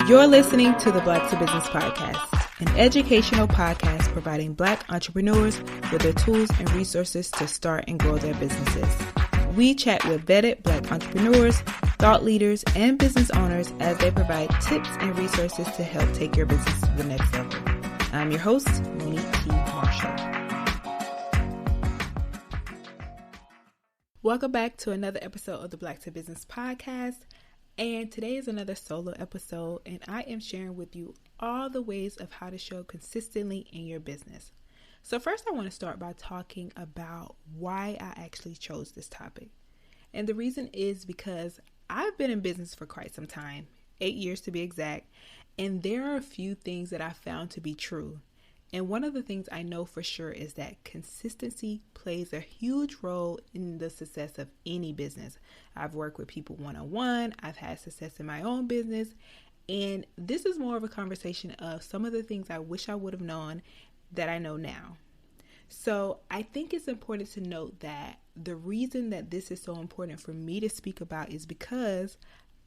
You're listening to the Black to Business Podcast, an educational podcast providing Black entrepreneurs with the tools and resources to start and grow their businesses. We chat with vetted Black entrepreneurs, thought leaders, and business owners as they provide tips and resources to help take your business to the next level. I'm your host, Monique T. Welcome back to another episode of the Black to Business Podcast. And today is another solo episode, and I am sharing with you all the ways of how to show up consistently in your business. So first, I want to start by talking about why I actually chose this topic. And the reason is because I've been in business for quite some time, 8 years to be exact, and there are a few things that I found to be true. And one of the things I know for sure is that consistency plays a huge role in the success of any business. I've worked with people one-on-one. I've had success in my own business. And this is more of a conversation of some of the things I wish I would have known that I know now. So I think it's important to note that the reason that this is so important for me to speak about is because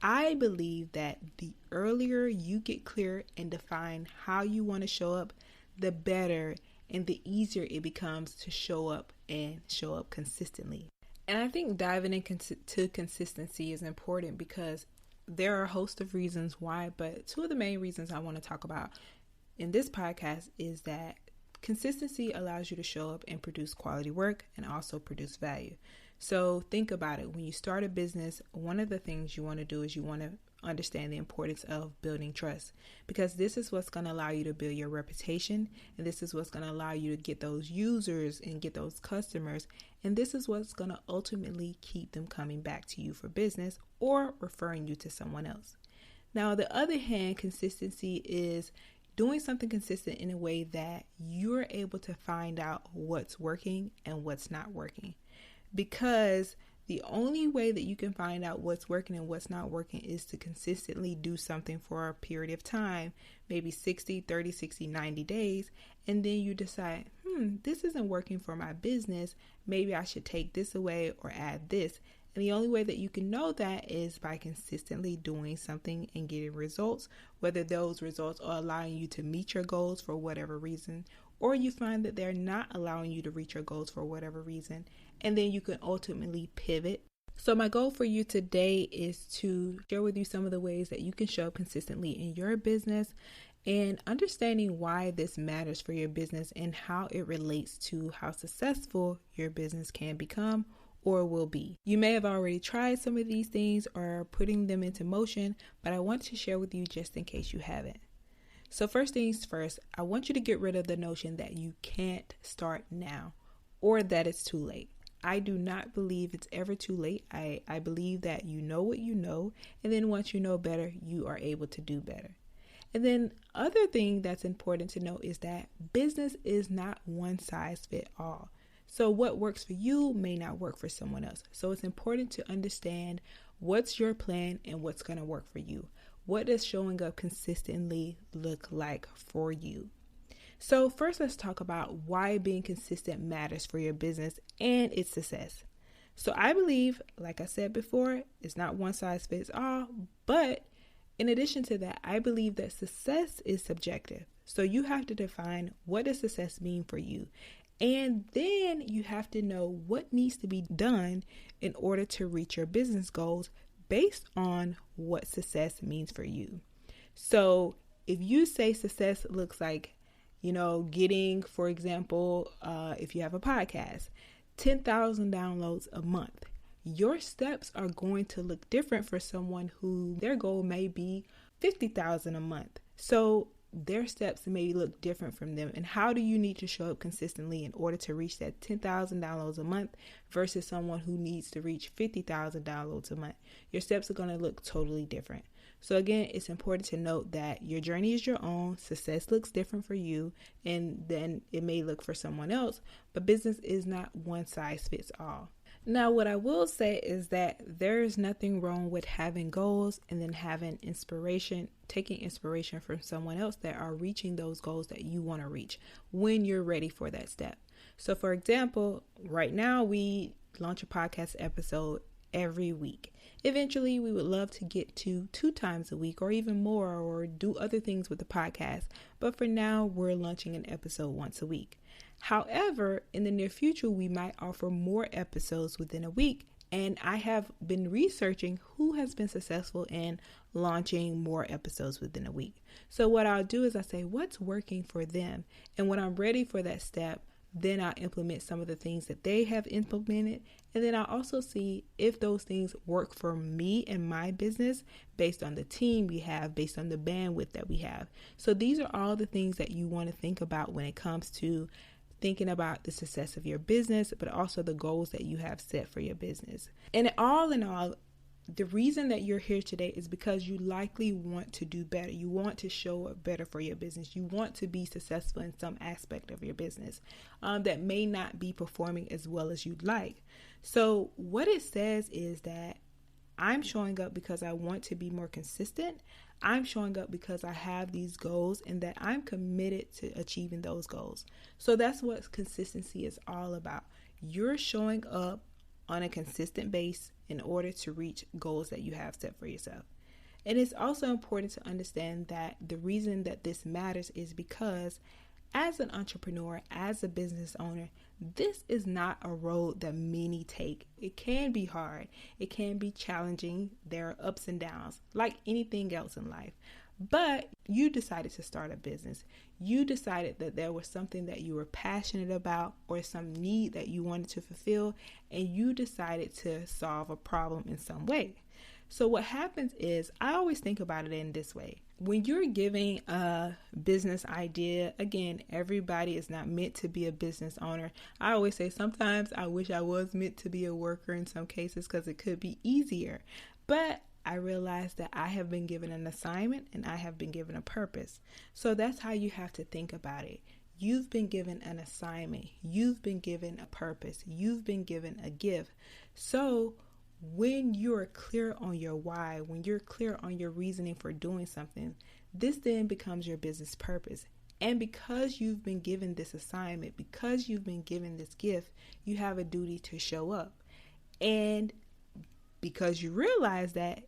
I believe that the earlier you get clear and define how you want to show up, the better and the easier it becomes to show up and show up consistently. And I think diving into consistency is important because there are a host of reasons why, but two of the main reasons I want to talk about in this podcast is that consistency allows you to show up and produce quality work and also produce value. So think about it. When you start a business, one of the things you want to do is you want to understand the importance of building trust, because this is what's going to allow you to build your reputation, and this is what's going to allow you to get those users and get those customers, and this is what's going to ultimately keep them coming back to you for business or referring you to someone else. Now, on the other hand, consistency is doing something consistent in a way that you're able to find out what's working and what's not working, because the only way that you can find out what's working and what's not working is to consistently do something for a period of time, maybe 60, 30, 60, 90 days. And then you decide, this isn't working for my business. Maybe I should take this away or add this. And the only way that you can know that is by consistently doing something and getting results, whether those results are allowing you to meet your goals for whatever reason, or you find that they're not allowing you to reach your goals for whatever reason. And then you can ultimately pivot. So my goal for you today is to share with you some of the ways that you can show up consistently in your business and understanding why this matters for your business and how it relates to how successful your business can become or will be. You may have already tried some of these things or are putting them into motion, but I want to share with you just in case you haven't. So first things first, I want you to get rid of the notion that you can't start now or that it's too late. I do not believe it's ever too late. I believe that you know what you know, and then once you know better, you are able to do better. And then other thing that's important to know is that business is not one size fit all. So what works for you may not work for someone else. So it's important to understand what's your plan and what's going to work for you. What does showing up consistently look like for you? So first, let's talk about why being consistent matters for your business and its success. So I believe, like I said before, it's not one size fits all, but in addition to that, I believe that success is subjective. So you have to define what does success mean for you. And then you have to know what needs to be done in order to reach your business goals based on what success means for you. So if you say success looks like, getting, for example, if you have a podcast, 10,000 downloads a month, your steps are going to look different for someone who their goal may be 50,000 a month. So their steps may look different from them. And how do you need to show up consistently in order to reach that 10,000 downloads a month versus someone who needs to reach 50,000 downloads a month? Your steps are going to look totally different. So again, it's important to note that your journey is your own. Success looks different for you, and then it may look for someone else, but business is not one size fits all. Now, what I will say is that there is nothing wrong with having goals and then having inspiration, taking inspiration from someone else that are reaching those goals that you want to reach when you're ready for that step. So for example, right now we launch a podcast episode every week. Eventually, we would love to get to 2 times a week or even more, or do other things with the podcast. But for now, we're launching an episode once a week. However, in the near future, we might offer more episodes within a week. And I have been researching who has been successful in launching more episodes within a week. So what I'll do is I say, what's working for them? And when I'm ready for that step, then I'll implement some of the things that they have implemented. And then I'll also see if those things work for me and my business based on the team we have, based on the bandwidth that we have. So these are all the things that you want to think about when it comes to thinking about the success of your business, but also the goals that you have set for your business. And all in all, the reason that you're here today is because you likely want to do better. You want to show up better for your business. You want to be successful in some aspect of your business that may not be performing as well as you'd like. So what it says is that I'm showing up because I want to be more consistent. I'm showing up because I have these goals and that I'm committed to achieving those goals. So that's what consistency is all about. You're showing up on a consistent base in order to reach goals that you have set for yourself. And it's also important to understand that the reason that this matters is because as an entrepreneur, as a business owner, this is not a road that many take. It can be hard. It can be challenging. There are ups and downs, like anything else in life. But you decided to start a business. You decided that there was something that you were passionate about or some need that you wanted to fulfill, and you decided to solve a problem in some way. So what happens is, I always think about it in this way. When you're giving a business idea, again, everybody is not meant to be a business owner. I always say sometimes I wish I was meant to be a worker in some cases because it could be easier. But I realized that I have been given an assignment and I have been given a purpose. So that's how you have to think about it. You've been given an assignment. You've been given a purpose. You've been given a gift. So when you're clear on your why, when you're clear on your reasoning for doing something, this then becomes your business purpose. And because you've been given this assignment, because you've been given this gift, you have a duty to show up. And because you realize that,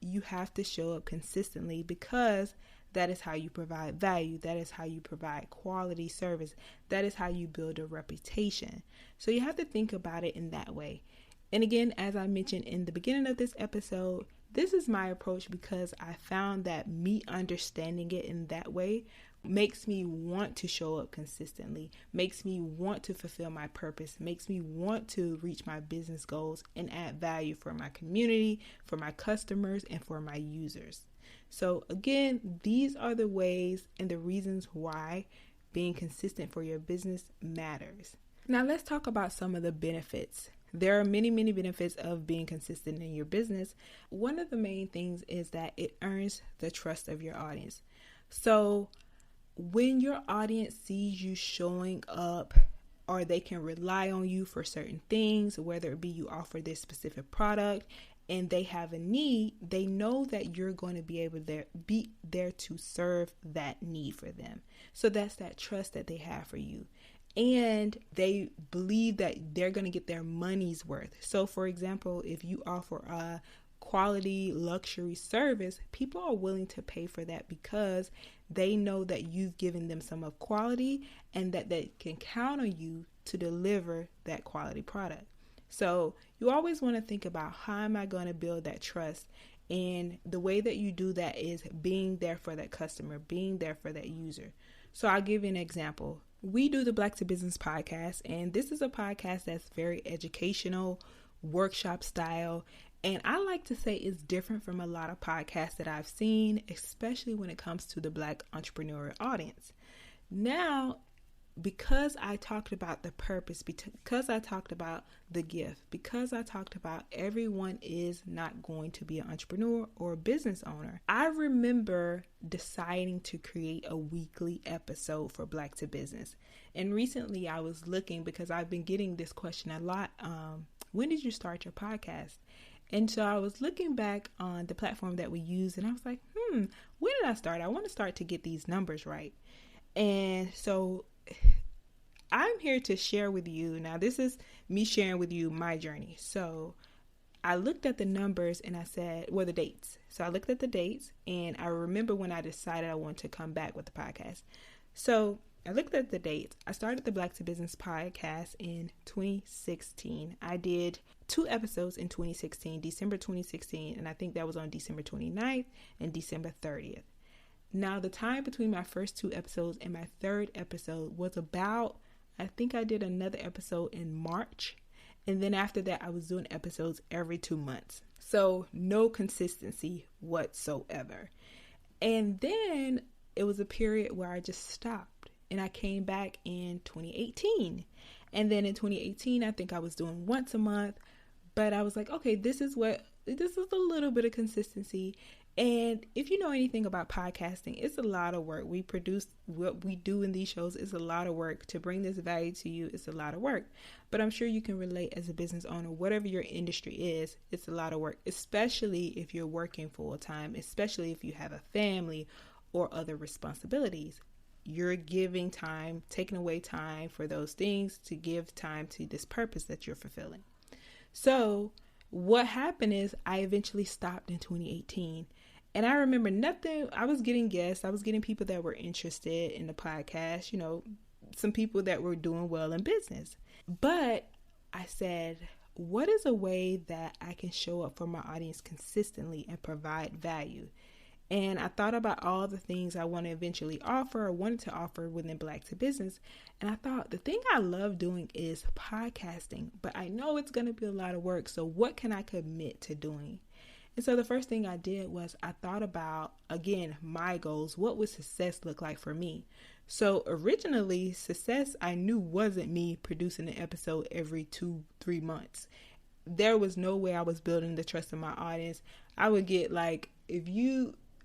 you have to show up consistently, because that is how you provide value. That is how you provide quality service. That is how you build a reputation. So you have to think about it in that way. And again, as I mentioned in the beginning of this episode, this is my approach because I found that me understanding it in that way makes me want to show up consistently, makes me want to fulfill my purpose, makes me want to reach my business goals and add value for my community, for my customers, and for my users. So again, these are the ways and the reasons why being consistent for your business matters. Now let's talk about some of the benefits. There are many, many benefits of being consistent in your business. One of the main things is that it earns the trust of your audience. So when your audience sees you showing up, or they can rely on you for certain things, whether it be you offer this specific product and they have a need, they know that you're going to be able to be there to serve that need for them. So that's that trust that they have for you. And they believe that they're going to get their money's worth. So for example, if you offer a quality luxury service, people are willing to pay for that because they know that you've given them some of quality and that they can count on you to deliver that quality product. So you always want to think about, how am I going to build that trust? And the way that you do that is being there for that customer, being there for that user. So I'll give you an example. We do the Black to Business podcast, and this is a podcast that's very educational, workshop style. And I like to say it's different from a lot of podcasts that I've seen, especially when it comes to the Black entrepreneurial audience. Now, because I talked about the purpose, because I talked about the gift, because I talked about everyone is not going to be an entrepreneur or a business owner, I remember deciding to create a weekly episode for Black to Business. And recently I was looking, because I've been getting this question a lot, when did you start your podcast? And so I was looking back on the platform that we use, and I was like, when did I start? I want to start to get these numbers right. And so I'm here to share with you. Now, this is me sharing with you my journey. So I looked at the numbers and I said, well, the dates. So I looked at the dates, and I remember when I decided I wanted to come back with the podcast. So I looked at the dates. I started the Black to Business podcast in 2016. I did 2 episodes in 2016, December 2016, and I think that was on December 29th and December 30th. Now, the time between my first 2 episodes and my 3rd episode was about, I think I did another episode in March. And then after that, I was doing episodes every 2 months. So no consistency whatsoever. And then it was a period where I just stopped. And I came back in 2018. And then in 2018, I think I was doing once a month. But I was like, okay, this is a little bit of consistency. And if you know anything about podcasting, it's a lot of work. We produce what we do in these shows. It's a lot of work. To bring this value to you, it's a lot of work. But I'm sure you can relate as a business owner, whatever your industry is, it's a lot of work, especially if you're working full time, especially if you have a family or other responsibilities. You're giving time, taking away time for those things to give time to this purpose that you're fulfilling. So what happened is I eventually stopped in 2018. And I remember I was getting guests. I was getting people that were interested in the podcast, some people that were doing well in business. But I said, what is a way that I can show up for my audience consistently and provide value? And I thought about all the things I want to eventually offer or wanted to offer within Black to Business. And I thought the thing I love doing is podcasting, but I know it's going to be a lot of work. So what can I commit to doing? And so the first thing I did was I thought about, again, my goals. What would success look like for me? So originally, success I knew wasn't me producing an episode every 2-3 months. There was no way I was building the trust of my audience. I would get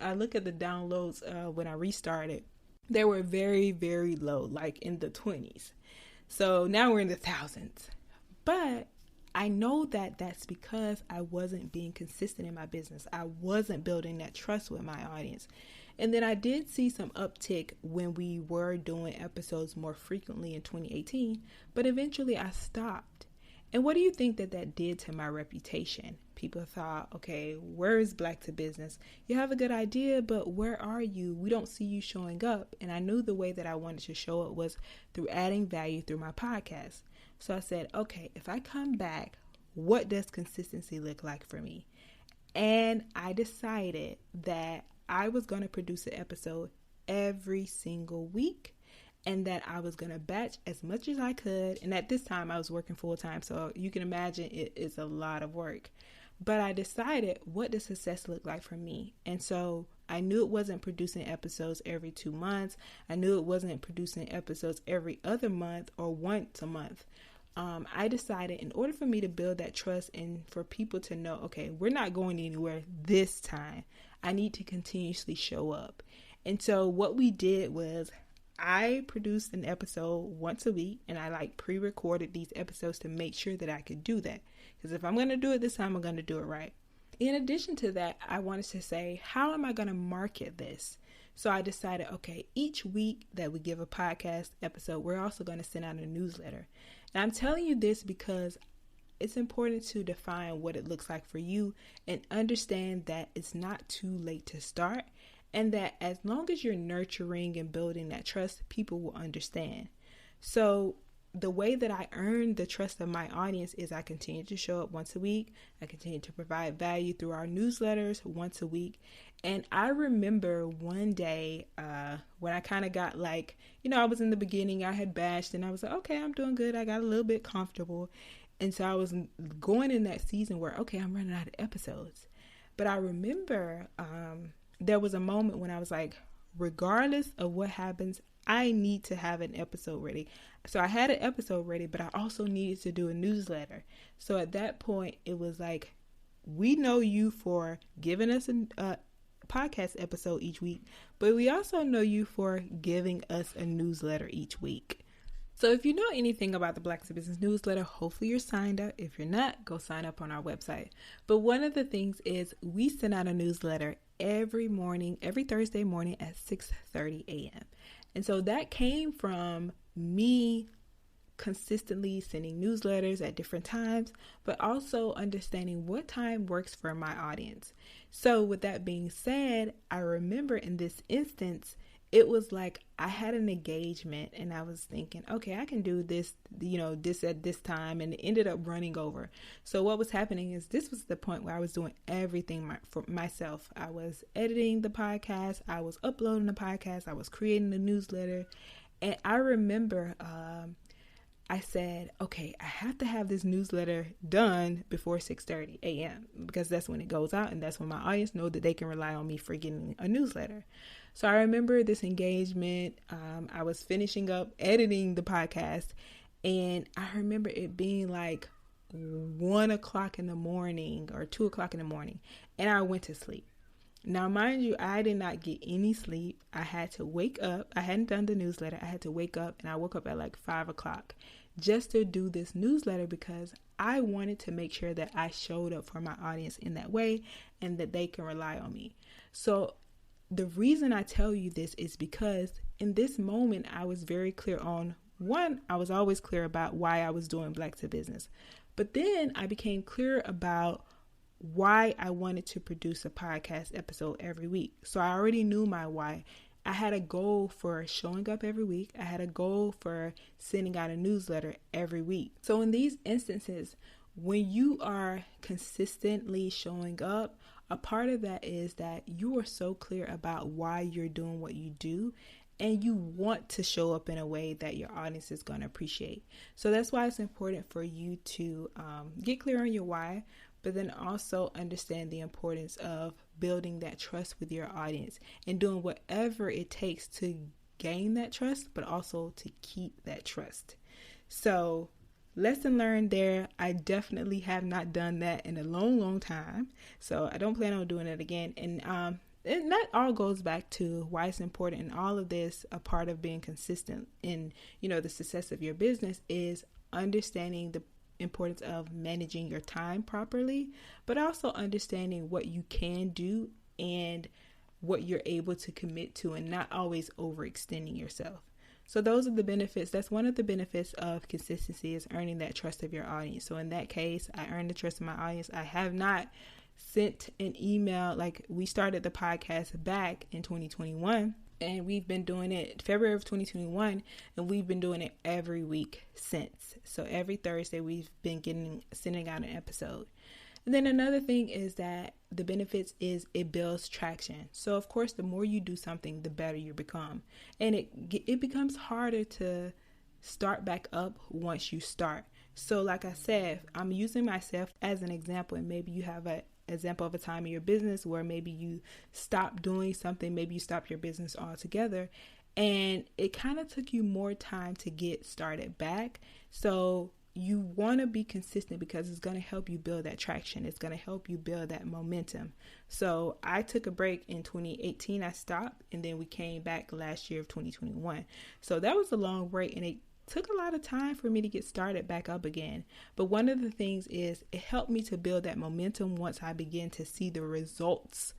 I look at the downloads when I restarted, they were very, very low, like in the 20s. So now we're in the thousands. But I know that that's because I wasn't being consistent in my business. I wasn't building that trust with my audience. And then I did see some uptick when we were doing episodes more frequently in 2018, but eventually I stopped. And what do you think that did to my reputation? People thought, okay, where is Black to Business? You have a good idea, but where are you? We don't see you showing up. And I knew the way that I wanted to show up was through adding value through my podcast. So I said, okay, if I come back, what does consistency look like for me? And I decided that I was going to produce an episode every single week, and that I was going to batch as much as I could. And at this time I was working full time, so you can imagine it is a lot of work. But I decided, what does success look like for me? And so I knew it wasn't producing episodes every 2 months. I knew it wasn't producing episodes every other month or once a month. I decided, in order for me to build that trust and for people to know, okay, we're not going anywhere this time, I need to continuously show up. And so what we did was I produced an episode once a week, and I pre-recorded these episodes to make sure that I could do that. Because if I'm going to do it this time, I'm going to do it right. In addition to that, I wanted to say, how am I going to market this? So I decided, okay, each week that we give a podcast episode, we're also going to send out a newsletter. And I'm telling you this because it's important to define what it looks like for you and understand that it's not too late to start, and that as long as you're nurturing and building that trust, people will understand. So the way that I earn the trust of my audience is I continue to show up once a week. I continue to provide value through our newsletters once a week. And I remember one day when I kind of got I was in the beginning, I had bashed and I was like, okay, I'm doing good. I got a little bit comfortable. And so I was going in that season where, okay, I'm running out of episodes. But I remember there was a moment when I was like, regardless of what happens, I need to have an episode ready. So I had an episode ready, but I also needed to do a newsletter. So at that point, it was like, we know you for giving us a podcast episode each week, but we also know you for giving us a newsletter each week. So if you know anything about the Black to Business newsletter, hopefully you're signed up. If you're not, go sign up on our website. But one of the things is we send out a newsletter every Thursday morning at 6:30 a.m. And so that came from me consistently sending newsletters at different times, but also understanding what time works for my audience. So with that being said, I remember in this instance, it was like I had an engagement and I was thinking, okay, I can do this, this at this time, and it ended up running over. So what was happening is this was the point where I was doing everything for myself. I was editing the podcast, I was uploading the podcast, I was creating the newsletter. And I remember I said, okay, I have to have this newsletter done before 6:30 a.m. because that's when it goes out and that's when my audience know that they can rely on me for getting a newsletter. So I remember this engagement. I was finishing up editing the podcast, and I remember it being like 1 o'clock in the morning or 2 o'clock in the morning, and I went to sleep. Now, mind you, I did not get any sleep. I had to wake up. I hadn't done the newsletter. I had to wake up, and I woke up at like 5 o'clock just to do this newsletter because I wanted to make sure that I showed up for my audience in that way and that they can rely on me. So the reason I tell you this is because in this moment, I was very clear on one, I was always clear about why I was doing Black to Business. But then I became clear about why I wanted to produce a podcast episode every week. So I already knew my why. I had a goal for showing up every week. I had a goal for sending out a newsletter every week. So in these instances, when you are consistently showing up, a part of that is that you are so clear about why you're doing what you do, and you want to show up in a way that your audience is going to appreciate. So that's why it's important for you to get clear on your why, but then also understand the importance of building that trust with your audience and doing whatever it takes to gain that trust, but also to keep that trust. So lesson learned there. I definitely have not done that in a long time. So I don't plan on doing it again. And that all goes back to why it's important in all of this. A part of being consistent in, the success of your business is understanding the importance of managing your time properly, but also understanding what you can do and what you're able to commit to and not always overextending yourself. So those are the benefits. That's one of the benefits of consistency, is earning that trust of your audience. So in that case, I earned the trust of my audience. I have not sent an email. Like, we started the podcast back in 2021. And we've been doing it February of 2021, and we've been doing it every week since. So every Thursday we've been sending out an episode. And then another thing is that the benefits is it builds traction. So of course, the more you do something, the better you become. And it becomes harder to start back up once you start. So like I said, I'm using myself as an example, and maybe you have an example of a time in your business where maybe you stop doing something, maybe you stop your business altogether, and it kind of took you more time to get started back. So you want to be consistent because it's going to help you build that traction. It's going to help you build that momentum. So I took a break in 2018. I stopped, and then we came back last year of 2021. So that was a long break, and it took a lot of time for me to get started back up again. But one of the things is it helped me to build that momentum once I began to see the results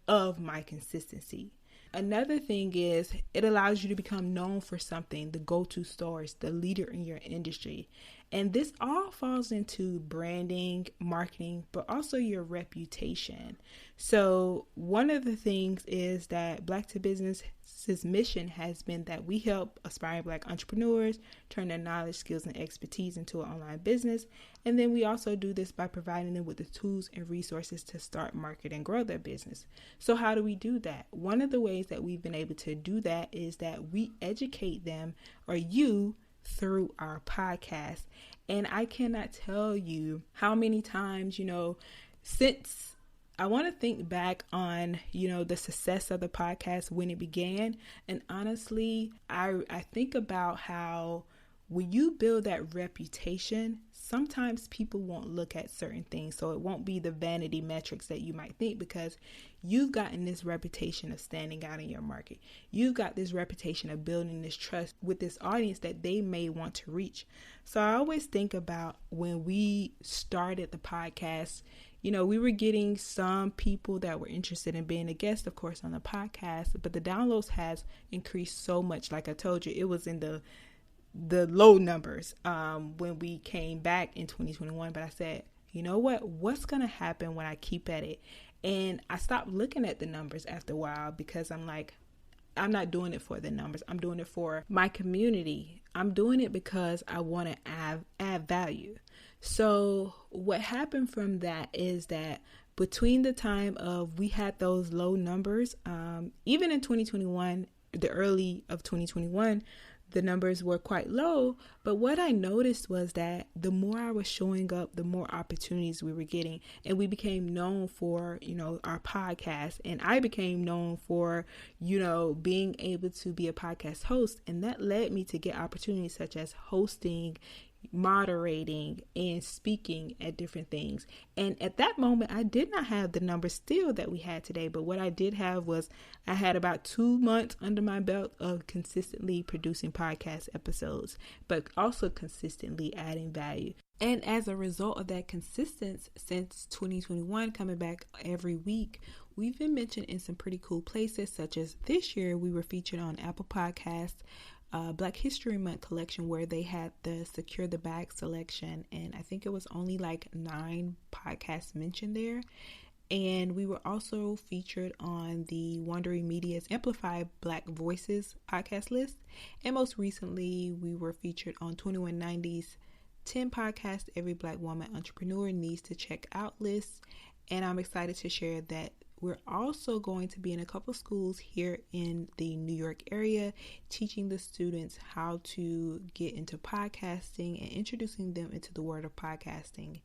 of my consistency. Another thing is it allows you to become known for something, the go-to source, the leader in your industry. And this all falls into branding, marketing, but also your reputation. So one of the things is that Black to Business's mission has been that we help aspiring Black entrepreneurs turn their knowledge, skills, and expertise into an online business. And then we also do this by providing them with the tools and resources to start, market, and grow their business. So how do we do that? One of the ways that we've been able to do that is that we educate them, or you, through our podcast. And I cannot tell you how many times, since I want to think back on, the success of the podcast when it began. And honestly, I think about how when you build that reputation, sometimes people won't look at certain things. So it won't be the vanity metrics that you might think, because you've gotten this reputation of standing out in your market. You've got this reputation of building this trust with this audience that they may want to reach. So I always think about when we started the podcast, we were getting some people that were interested in being a guest, of course, on the podcast, but the downloads has increased so much. Like I told you, it was in the the low numbers when we came back in 2021. But I said, you know what? What's going to happen when I keep at it? And I stopped looking at the numbers after a while because I'm like, I'm not doing it for the numbers. I'm doing it for my community. I'm doing it because I want to add value. So what happened from that is that between the time of we had those low numbers, even in 2021, the early of 2021, the numbers were quite low. But what I noticed was that the more I was showing up, the more opportunities we were getting. And we became known for, our podcast. And I became known for, being able to be a podcast host. And that led me to get opportunities such as hosting, moderating, and speaking at different things. And at that moment, I did not have the numbers still that we had today, but what I did have was I had about 2 months under my belt of consistently producing podcast episodes, but also consistently adding value. And as a result of that consistency since 2021, coming back every week, we've been mentioned in some pretty cool places, such as this year we were featured on Apple Podcasts, Black History Month collection, where they had the Secure the Bag selection, and I think it was only like 9 podcasts mentioned there. And we were also featured on the Wondery Media's Amplify Black Voices podcast list, and most recently we were featured on 2190's 10 podcasts every Black woman entrepreneur needs to check out list. And I'm excited to share that we're also going to be in a couple schools here in the New York area, teaching the students how to get into podcasting and introducing them into the world of podcasting.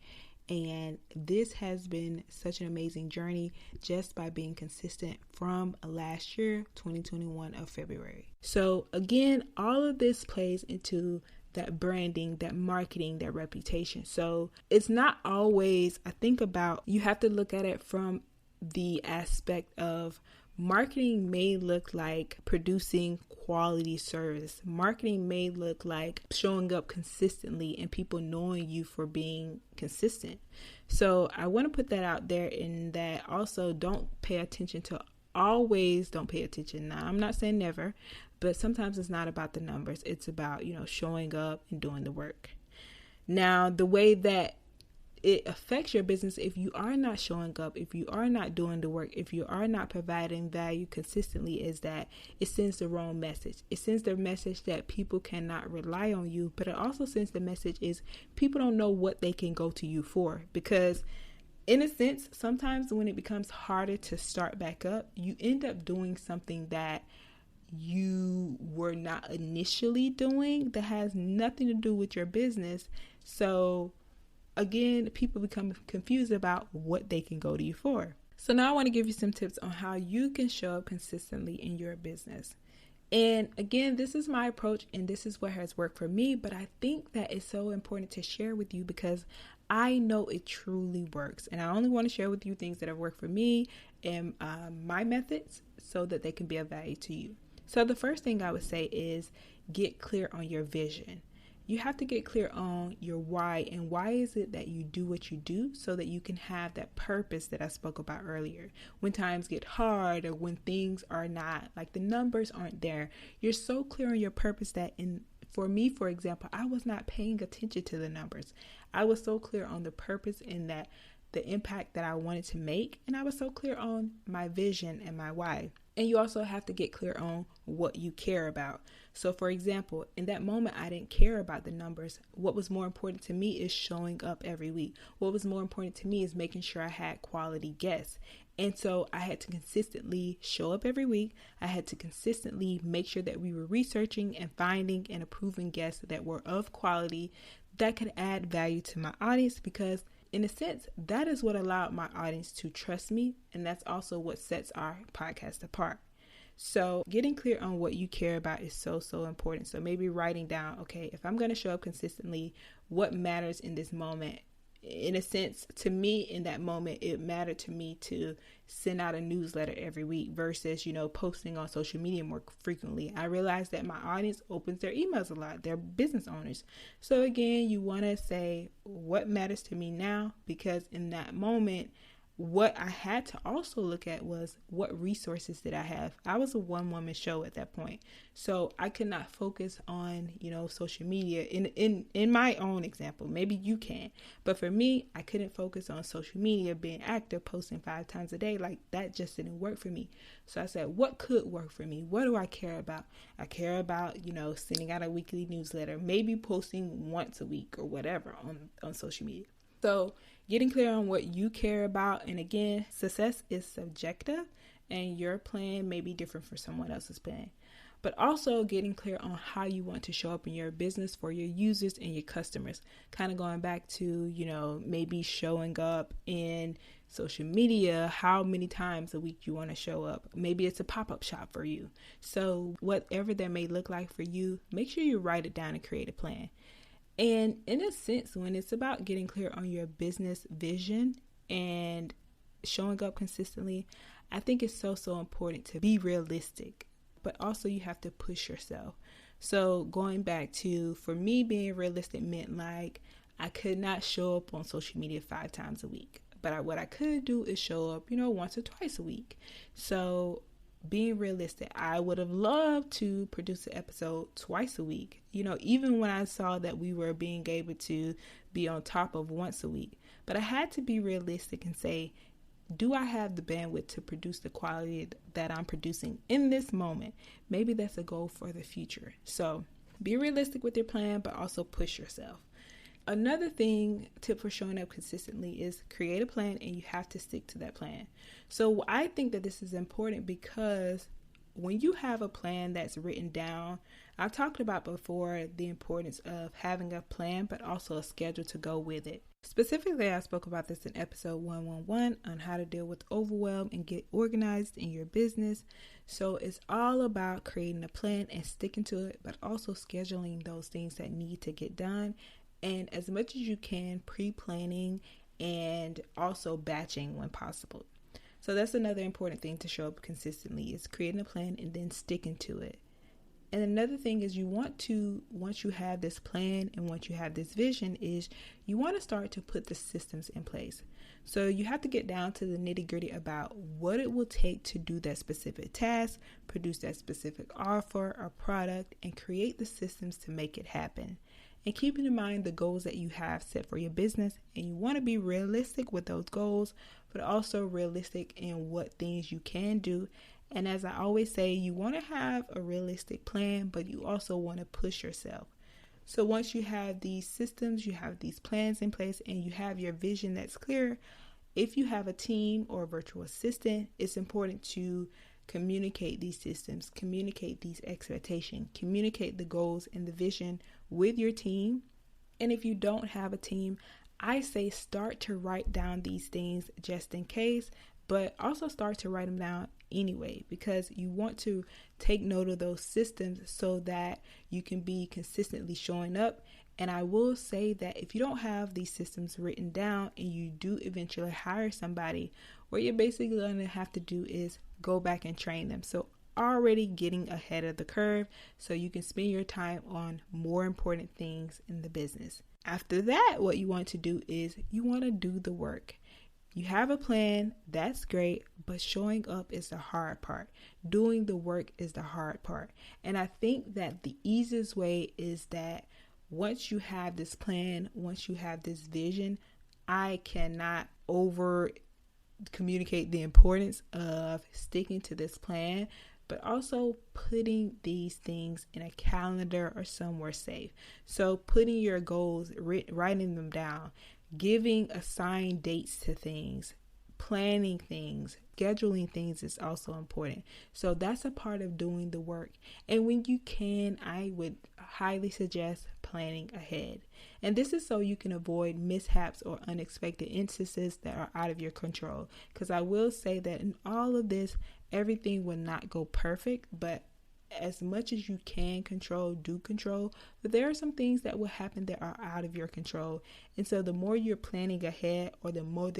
And this has been such an amazing journey just by being consistent from last year, 2021 of February. So again, all of this plays into that branding, that marketing, that reputation. So it's not always, I think about, you have to look at it from the aspect of marketing may look like producing quality service. Marketing may look like showing up consistently and people knowing you for being consistent. So I want to put that out there, in that also don't pay attention. Now, I'm not saying never, but sometimes it's not about the numbers. It's about, showing up and doing the work. Now, the way that it affects your business, if you are not showing up, if you are not doing the work, if you are not providing value consistently, is that it sends the wrong message. It sends the message that people cannot rely on you, but it also sends the message is people don't know what they can go to you for. Because in a sense, sometimes when it becomes harder to start back up, you end up doing something that you were not initially doing that has nothing to do with your business. So again, people become confused about what they can go to you for. So now I want to give you some tips on how you can show up consistently in your business. And again, this is my approach and this is what has worked for me, but I think that it's so important to share with you because I know it truly works. And I only want to share with you things that have worked for me and my methods so that they can be of value to you. So the first thing I would say is get clear on your vision. You have to get clear on your why, and why is it that you do what you do, so that you can have that purpose that I spoke about earlier. When times get hard or when things are not, like the numbers aren't there, you're so clear on your purpose that for me, for example, I was not paying attention to the numbers. I was so clear on the purpose and that the impact that I wanted to make, and I was so clear on my vision and my why. And you also have to get clear on what you care about. So for example, in that moment, I didn't care about the numbers. What was more important to me is showing up every week. What was more important to me is making sure I had quality guests. And so I had to consistently show up every week. I had to consistently make sure that we were researching and finding and approving guests that were of quality that could add value to my audience, because in a sense, that is what allowed my audience to trust me. And that's also what sets our podcast apart. So getting clear on what you care about is so important. So maybe writing down, okay, if I'm going to show up consistently, what matters in this moment? In a sense, to me, in that moment, it mattered to me to send out a newsletter every week versus, posting on social media more frequently. I realized that my audience opens their emails a lot. They're business owners. So again, you want to say what matters to me now, because in that moment, what I had to also look at was what resources did I have. I was a one-woman show at that point, so I could not focus on, social media. In my own example, maybe you can, but for me, I couldn't focus on social media, being active, posting 5 times a day. Like, that just didn't work for me. So I said, what could work for me? What do I care about? I care about, sending out a weekly newsletter, maybe posting once a week or whatever on social media. So getting clear on what you care about, and again, success is subjective, and your plan may be different for someone else's plan. But also getting clear on how you want to show up in your business for your users and your customers. Kind of going back to, maybe showing up in social media, how many times a week you want to show up. Maybe it's a pop-up shop for you. So whatever that may look like for you, make sure you write it down and create a plan. And in a sense, when it's about getting clear on your business vision and showing up consistently, I think it's so important to be realistic, but also you have to push yourself. So going back to, for me, being realistic meant like I could not show up on social media 5 times a week, but what I could do is show up, once or twice a week. So being realistic, I would have loved to produce an episode twice a week, even when I saw that we were being able to be on top of once a week. But I had to be realistic and say, do I have the bandwidth to produce the quality that I'm producing in this moment? Maybe that's a goal for the future. So be realistic with your plan, but also push yourself. Another tip for showing up consistently is create a plan, and you have to stick to that plan. So I think that this is important because when you have a plan that's written down, I've talked about before the importance of having a plan, but also a schedule to go with it. Specifically, I spoke about this in episode 111 on how to deal with overwhelm and get organized in your business. So it's all about creating a plan and sticking to it, but also scheduling those things that need to get done. And as much as you can, pre-planning and also batching when possible. So that's another important thing to show up consistently, is creating a plan and then sticking to it. And another thing is once you have this plan and once you have this vision, is you want to start to put the systems in place. So you have to get down to the nitty-gritty about what it will take to do that specific task, produce that specific offer or product, and create the systems to make it happen. And keeping in mind the goals that you have set for your business, and you want to be realistic with those goals, but also realistic in what things you can do. And as I always say, you want to have a realistic plan, but you also want to push yourself. So once you have these systems, you have these plans in place, and you have your vision that's clear, if you have a team or a virtual assistant, it's important to communicate these systems, communicate these expectations, communicate the goals and the vision with your team. And if you don't have a team, I say start to write down these things just in case, but also start to write them down anyway, because you want to take note of those systems so that you can be consistently showing up. And I will say that if you don't have these systems written down and you do eventually hire somebody, what you're basically going to have to do is go back and train them. So already getting ahead of the curve so you can spend your time on more important things in the business. After that, what you want to do is you want to do the work. You have a plan, that's great, but showing up is the hard part. Doing the work is the hard part. And I think that the easiest way is that once you have this plan, once you have this vision, I cannot over communicate the importance of sticking to this plan, but also putting these things in a calendar or somewhere safe. So putting your goals, writing them down, giving assigned dates to things, planning things, scheduling things is also important. So that's a part of doing the work. And when you can, I would highly suggest planning ahead. And this is so you can avoid mishaps or unexpected instances that are out of your control. Because I will say that in all of this, everything will not go perfect, but as much as you can control, do control. But there are some things that will happen that are out of your control. And so the more you're planning ahead, or the more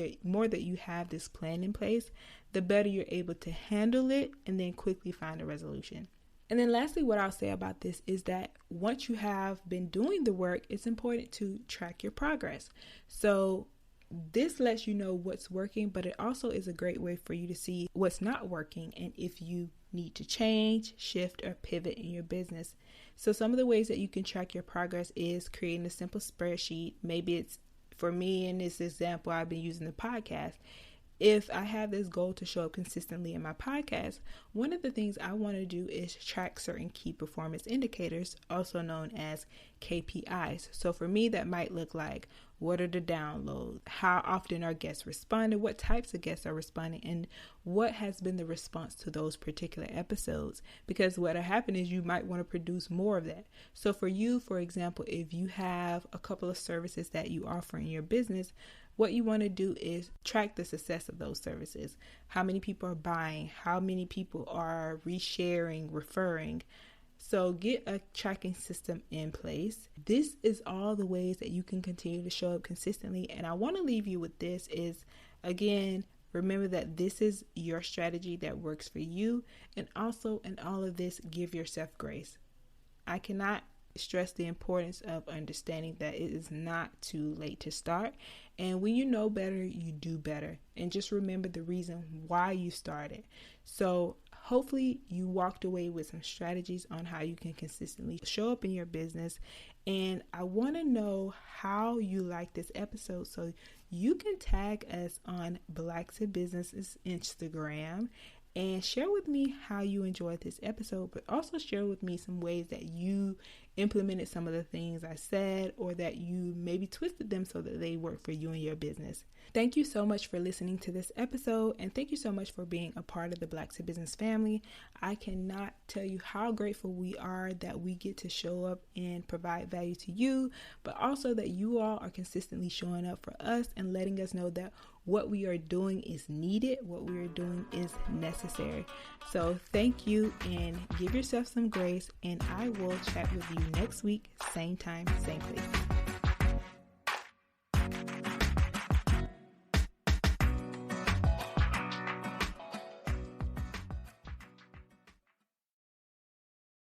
that you have this plan in place, the better you're able to handle it and then quickly find a resolution. And then lastly, what I'll say about this is that once you have been doing the work, it's important to track your progress. So This lets you know what's working, but it also is a great way for you to see what's not working and if you need to change, shift, or pivot in your business. So some of the ways that you can track your progress is creating a simple spreadsheet. Maybe it's, for me in this example, I've been using the podcast. If I have this goal to show up consistently in my podcast, one of the things I want to do is track certain key performance indicators, also known as KPIs. So for me, that might look like, what are the downloads? How often are guests responding? What types of guests are responding? And what has been the response to those particular episodes? Because what'll happen is you might want to produce more of that. So for you, for example, if you have a couple of services that you offer in your business, what you want to do is track the success of those services. How many people are buying? How many people are resharing, referring? So get a tracking system in place. This is all the ways that you can continue to show up consistently. And I want to leave you with this is, again, remember that this is your strategy that works for you. And also in all of this, give yourself grace. I cannot stress the importance of understanding that it is not too late to start. And when you know better, you do better. And just remember the reason why you started. So hopefully you walked away with some strategies on how you can consistently show up in your business. And I want to know how you like this episode. So you can tag us on Black to Business's Instagram and share with me how you enjoyed this episode, but also share with me some ways that you implemented some of the things I said, or that you maybe twisted them so that they work for you and your business. Thank you so much for listening to this episode, and thank you so much for being a part of the Black to Business family. I cannot tell you how grateful we are that we get to show up and provide value to you, but also that you all are consistently showing up for us and letting us know that what we are doing is needed, what we are doing is necessary. So thank you, and give yourself some grace, and I will chat with you next week, same time, same place.